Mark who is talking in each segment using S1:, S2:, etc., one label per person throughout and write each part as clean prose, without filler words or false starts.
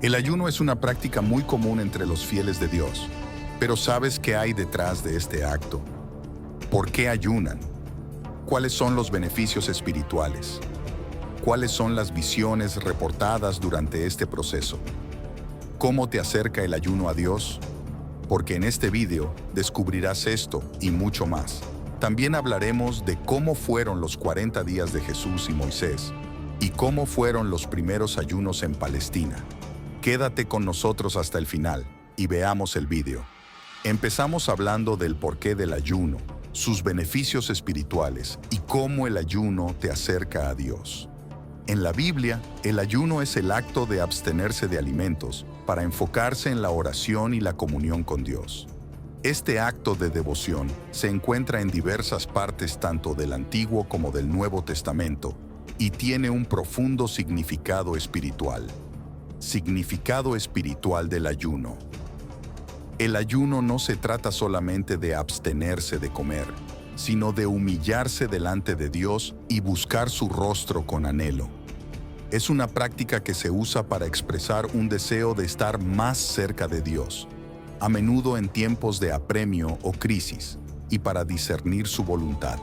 S1: El ayuno es una práctica muy común entre los fieles de Dios. Pero ¿sabes qué hay detrás de este acto? ¿Por qué ayunan? ¿Cuáles son los beneficios espirituales? ¿Cuáles son las visiones reportadas durante este proceso? ¿Cómo te acerca el ayuno a Dios? Porque en este video descubrirás esto y mucho más. También hablaremos de cómo fueron los 40 días de Jesús y Moisés y cómo fueron los primeros ayunos en Palestina. Quédate con nosotros hasta el final y veamos el video. Empezamos hablando del porqué del ayuno, sus beneficios espirituales y cómo el ayuno te acerca a Dios. En la Biblia, el ayuno es el acto de abstenerse de alimentos para enfocarse en la oración y la comunión con Dios. Este acto de devoción se encuentra en diversas partes tanto del Antiguo como del Nuevo Testamento y tiene un profundo significado espiritual. Significado espiritual del ayuno. El ayuno no se trata solamente de abstenerse de comer, sino de humillarse delante de Dios y buscar su rostro con anhelo. Es una práctica que se usa para expresar un deseo de estar más cerca de Dios, a menudo en tiempos de apremio o crisis, y para discernir su voluntad.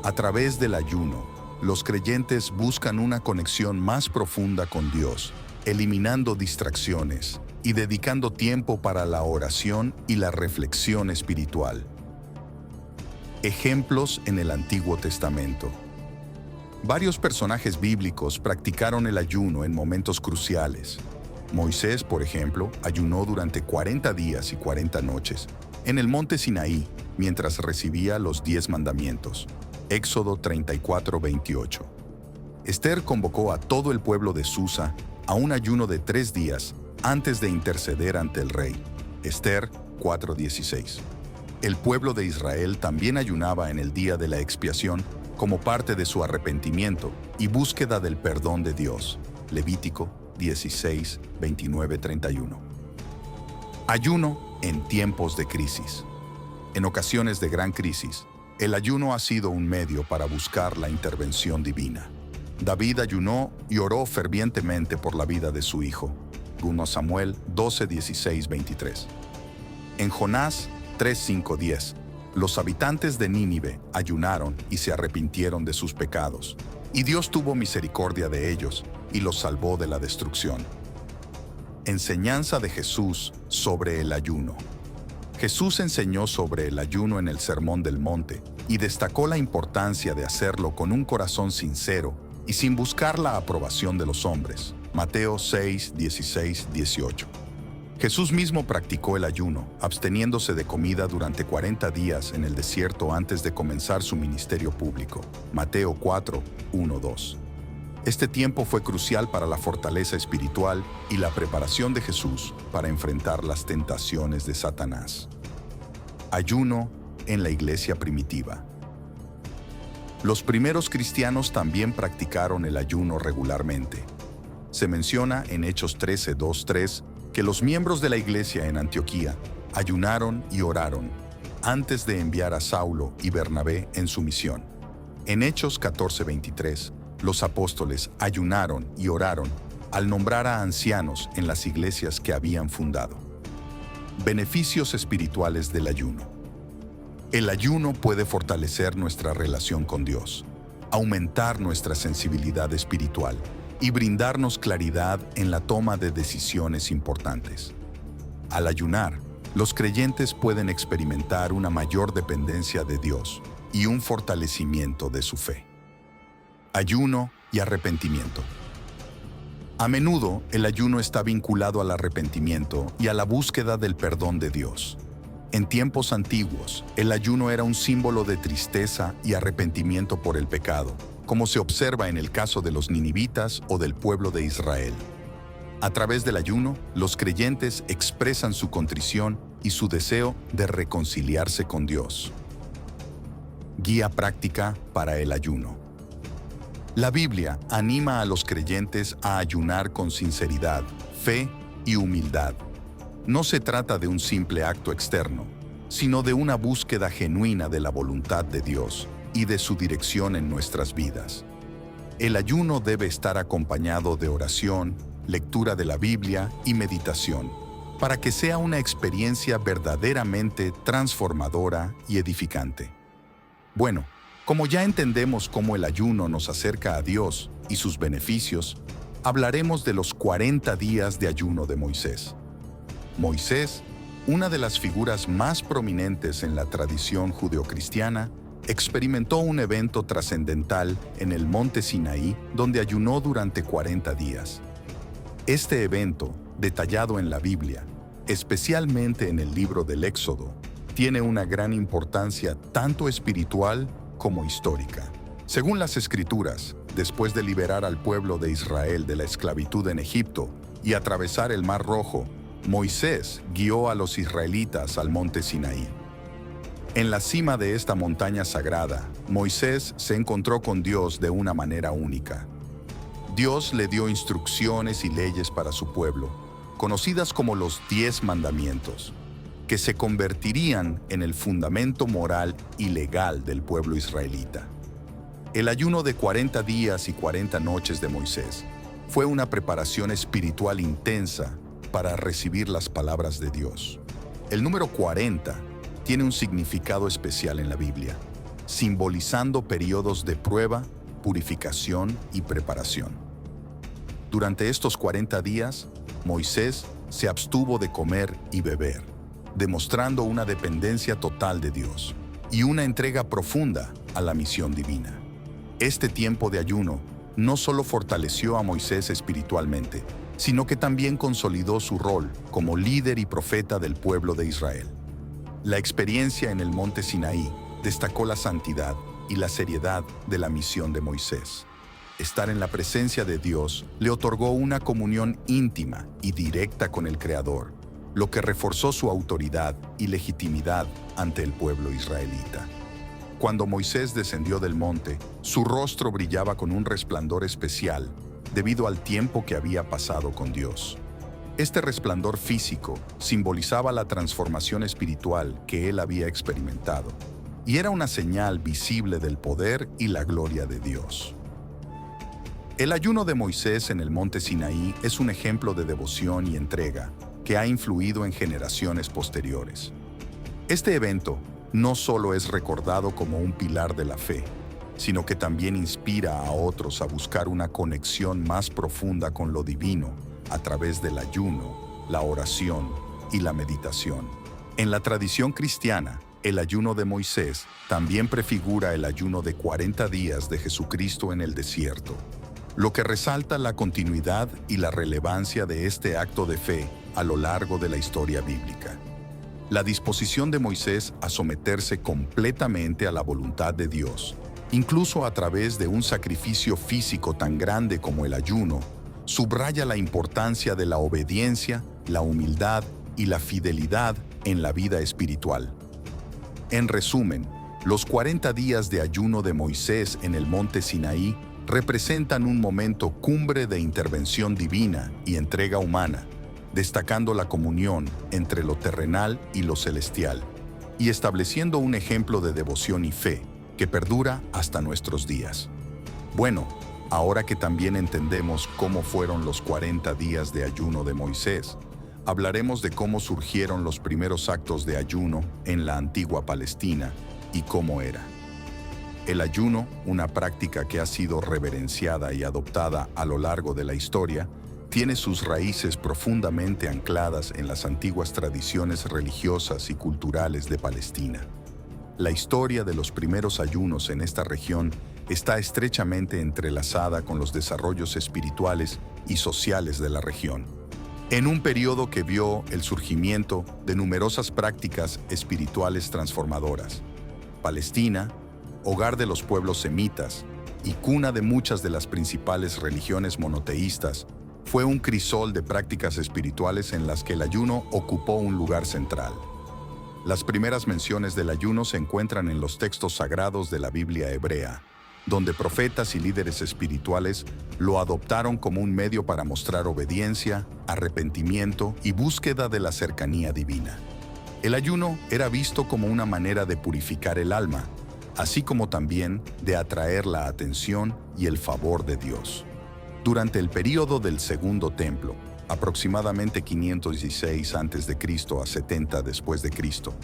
S1: A través del ayuno, los creyentes buscan una conexión más profunda con Dios, eliminando distracciones y dedicando tiempo para la oración y la reflexión espiritual. Ejemplos en el Antiguo Testamento. Varios personajes bíblicos practicaron el ayuno en momentos cruciales. Moisés, por ejemplo, ayunó durante 40 días y 40 noches en el monte Sinaí mientras recibía los 10 mandamientos. Éxodo 34:28. Esther convocó a todo el pueblo de Susa a un ayuno de 3 días antes de interceder ante el rey. Esther 4:16. El pueblo de Israel también ayunaba en el día de la expiación como parte de su arrepentimiento y búsqueda del perdón de Dios. Levítico 16:29-31. Ayuno en tiempos de crisis. En ocasiones de gran crisis, el ayuno ha sido un medio para buscar la intervención divina. David ayunó y oró fervientemente por la vida de su hijo. 1 Samuel 12:16-23. En Jonás 3:5-10, los habitantes de Nínive ayunaron y se arrepintieron de sus pecados, y Dios tuvo misericordia de ellos y los salvó de la destrucción. Enseñanza de Jesús sobre el ayuno. Jesús enseñó sobre el ayuno en el Sermón del Monte y destacó la importancia de hacerlo con un corazón sincero y sin buscar la aprobación de los hombres. Mateo 6:16-18. Jesús mismo practicó el ayuno, absteniéndose de comida durante 40 días en el desierto antes de comenzar su ministerio público. Mateo 4:1-2. Este tiempo fue crucial para la fortaleza espiritual y la preparación de Jesús para enfrentar las tentaciones de Satanás. Ayuno en la iglesia primitiva. Los primeros cristianos también practicaron el ayuno regularmente. Se menciona en Hechos 13:2-3 que los miembros de la iglesia en Antioquía ayunaron y oraron antes de enviar a Saulo y Bernabé en su misión. En Hechos 14:23, los apóstoles ayunaron y oraron al nombrar a ancianos en las iglesias que habían fundado. Beneficios espirituales del ayuno. El ayuno puede fortalecer nuestra relación con Dios, aumentar nuestra sensibilidad espiritual y brindarnos claridad en la toma de decisiones importantes. Al ayunar, los creyentes pueden experimentar una mayor dependencia de Dios y un fortalecimiento de su fe. Ayuno y arrepentimiento. A menudo, el ayuno está vinculado al arrepentimiento y a la búsqueda del perdón de Dios. En tiempos antiguos, el ayuno era un símbolo de tristeza y arrepentimiento por el pecado, como se observa en el caso de los ninivitas o del pueblo de Israel. A través del ayuno, los creyentes expresan su contrición y su deseo de reconciliarse con Dios. Guía práctica para el ayuno. La Biblia anima a los creyentes a ayunar con sinceridad, fe y humildad. No se trata de un simple acto externo, sino de una búsqueda genuina de la voluntad de Dios y de su dirección en nuestras vidas. El ayuno debe estar acompañado de oración, lectura de la Biblia y meditación, para que sea una experiencia verdaderamente transformadora y edificante. Bueno, como ya entendemos cómo el ayuno nos acerca a Dios y sus beneficios, hablaremos de los 40 días de ayuno de Moisés. Moisés, una de las figuras más prominentes en la tradición judeocristiana, experimentó un evento trascendental en el monte Sinaí, donde ayunó durante 40 días. Este evento, detallado en la Biblia, especialmente en el libro del Éxodo, tiene una gran importancia tanto espiritual como histórica. Según las Escrituras, después de liberar al pueblo de Israel de la esclavitud en Egipto y atravesar el Mar Rojo, Moisés guió a los israelitas al monte Sinaí. En la cima de esta montaña sagrada, Moisés se encontró con Dios de una manera única. Dios le dio instrucciones y leyes para su pueblo, conocidas como los 10 mandamientos, que se convertirían en el fundamento moral y legal del pueblo israelita. El ayuno de 40 días y 40 noches de Moisés fue una preparación espiritual intensa para recibir las palabras de Dios. El número 40 tiene un significado especial en la Biblia, simbolizando periodos de prueba, purificación y preparación. Durante estos 40 días, Moisés se abstuvo de comer y beber, demostrando una dependencia total de Dios y una entrega profunda a la misión divina. Este tiempo de ayuno no solo fortaleció a Moisés espiritualmente, sino que también consolidó su rol como líder y profeta del pueblo de Israel. La experiencia en el monte Sinaí destacó la santidad y la seriedad de la misión de Moisés. Estar en la presencia de Dios le otorgó una comunión íntima y directa con el Creador, lo que reforzó su autoridad y legitimidad ante el pueblo israelita. Cuando Moisés descendió del monte, su rostro brillaba con un resplandor especial debido al tiempo que había pasado con Dios. Este resplandor físico simbolizaba la transformación espiritual que él había experimentado, y era una señal visible del poder y la gloria de Dios. El ayuno de Moisés en el monte Sinaí es un ejemplo de devoción y entrega que ha influido en generaciones posteriores. Este evento no solo es recordado como un pilar de la fe, sino que también inspira a otros a buscar una conexión más profunda con lo divino a través del ayuno, la oración y la meditación. En la tradición cristiana, el ayuno de Moisés también prefigura el ayuno de 40 días de Jesucristo en el desierto, lo que resalta la continuidad y la relevancia de este acto de fe a lo largo de la historia bíblica. La disposición de Moisés a someterse completamente a la voluntad de Dios, incluso a través de un sacrificio físico tan grande como el ayuno, subraya la importancia de la obediencia, la humildad y la fidelidad en la vida espiritual. En resumen, los 40 días de ayuno de Moisés en el monte Sinaí representan un momento cumbre de intervención divina y entrega humana, destacando la comunión entre lo terrenal y lo celestial, y estableciendo un ejemplo de devoción y fe que perdura hasta nuestros días. Bueno, ahora que también entendemos cómo fueron los 40 días de ayuno de Moisés, hablaremos de cómo surgieron los primeros actos de ayuno en la antigua Palestina y cómo era. El ayuno, una práctica que ha sido reverenciada y adoptada a lo largo de la historia, tiene sus raíces profundamente ancladas en las antiguas tradiciones religiosas y culturales de Palestina. La historia de los primeros ayunos en esta región está estrechamente entrelazada con los desarrollos espirituales y sociales de la región. En un periodo que vio el surgimiento de numerosas prácticas espirituales transformadoras, Palestina, hogar de los pueblos semitas y cuna de muchas de las principales religiones monoteístas, fue un crisol de prácticas espirituales en las que el ayuno ocupó un lugar central. Las primeras menciones del ayuno se encuentran en los textos sagrados de la Biblia hebrea, donde profetas y líderes espirituales lo adoptaron como un medio para mostrar obediencia, arrepentimiento y búsqueda de la cercanía divina. El ayuno era visto como una manera de purificar el alma, así como también de atraer la atención y el favor de Dios. Durante el período del Segundo Templo, aproximadamente 516 a.C. a 70 después de Cristo,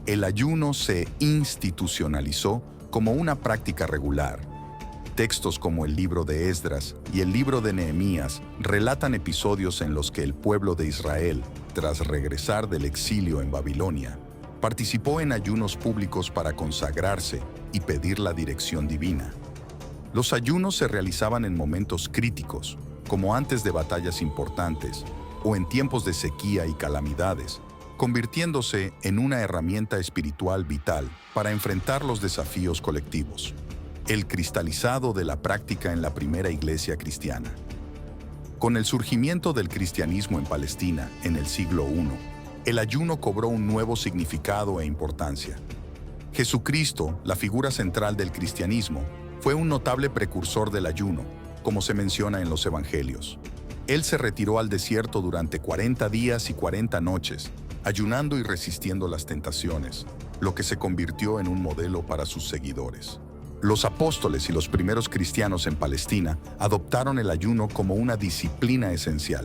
S1: el ayuno se institucionalizó como una práctica regular. Textos como el libro de Esdras y el libro de Nehemías relatan episodios en los que el pueblo de Israel, tras regresar del exilio en Babilonia, participó en ayunos públicos para consagrarse y pedir la dirección divina. Los ayunos se realizaban en momentos críticos, como antes de batallas importantes o en tiempos de sequía y calamidades, convirtiéndose en una herramienta espiritual vital para enfrentar los desafíos colectivos. El cristalizado de la práctica en la primera iglesia cristiana. Con el surgimiento del cristianismo en Palestina en el siglo I, el ayuno cobró un nuevo significado e importancia. Jesucristo, la figura central del cristianismo, fue un notable precursor del ayuno, como se menciona en los evangelios. Él se retiró al desierto durante 40 días y 40 noches, ayunando y resistiendo las tentaciones, lo que se convirtió en un modelo para sus seguidores. Los apóstoles y los primeros cristianos en Palestina adoptaron el ayuno como una disciplina esencial.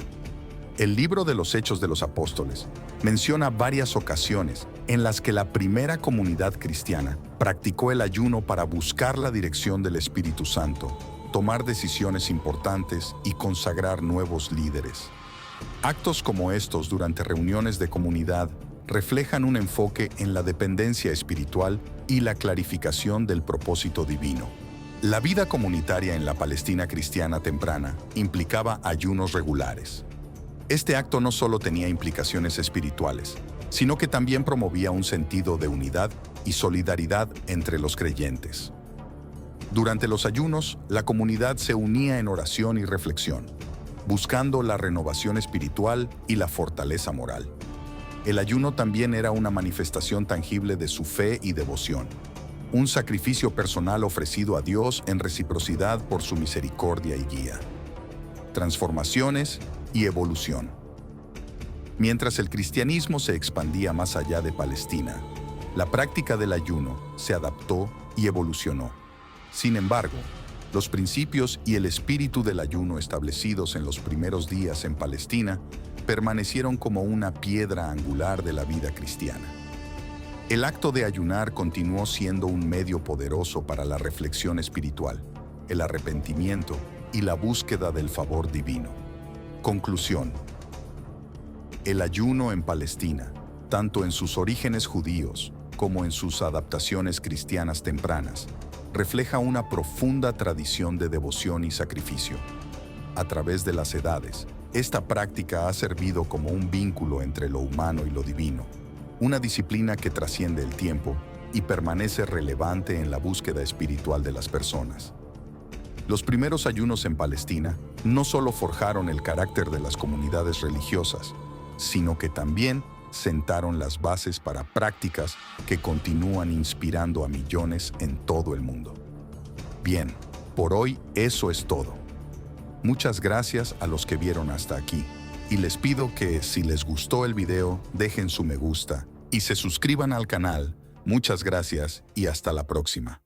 S1: El libro de los Hechos de los Apóstoles menciona varias ocasiones en las que la primera comunidad cristiana practicó el ayuno para buscar la dirección del Espíritu Santo, tomar decisiones importantes y consagrar nuevos líderes. Actos como estos durante reuniones de comunidad reflejan un enfoque en la dependencia espiritual y la clarificación del propósito divino. La vida comunitaria en la Palestina cristiana temprana implicaba ayunos regulares. Este acto no solo tenía implicaciones espirituales, sino que también promovía un sentido de unidad y solidaridad entre los creyentes. Durante los ayunos, la comunidad se unía en oración y reflexión, buscando la renovación espiritual y la fortaleza moral. El ayuno también era una manifestación tangible de su fe y devoción, un sacrificio personal ofrecido a Dios en reciprocidad por su misericordia y guía. Transformaciones y evolución. Mientras el cristianismo se expandía más allá de Palestina, la práctica del ayuno se adaptó y evolucionó. Sin embargo, los principios y el espíritu del ayuno establecidos en los primeros días en Palestina permanecieron como una piedra angular de la vida cristiana. El acto de ayunar continuó siendo un medio poderoso para la reflexión espiritual, el arrepentimiento y la búsqueda del favor divino. Conclusión. El ayuno en Palestina, tanto en sus orígenes judíos como en sus adaptaciones cristianas tempranas, refleja una profunda tradición de devoción y sacrificio. A través de las edades, esta práctica ha servido como un vínculo entre lo humano y lo divino, una disciplina que trasciende el tiempo y permanece relevante en la búsqueda espiritual de las personas. Los primeros ayunos en Palestina no solo forjaron el carácter de las comunidades religiosas, sino que también sentaron las bases para prácticas que continúan inspirando a millones en todo el mundo. Bien, por hoy eso es todo. Muchas gracias a los que vieron hasta aquí y les pido que si les gustó el video dejen su me gusta y se suscriban al canal. Muchas gracias y hasta la próxima.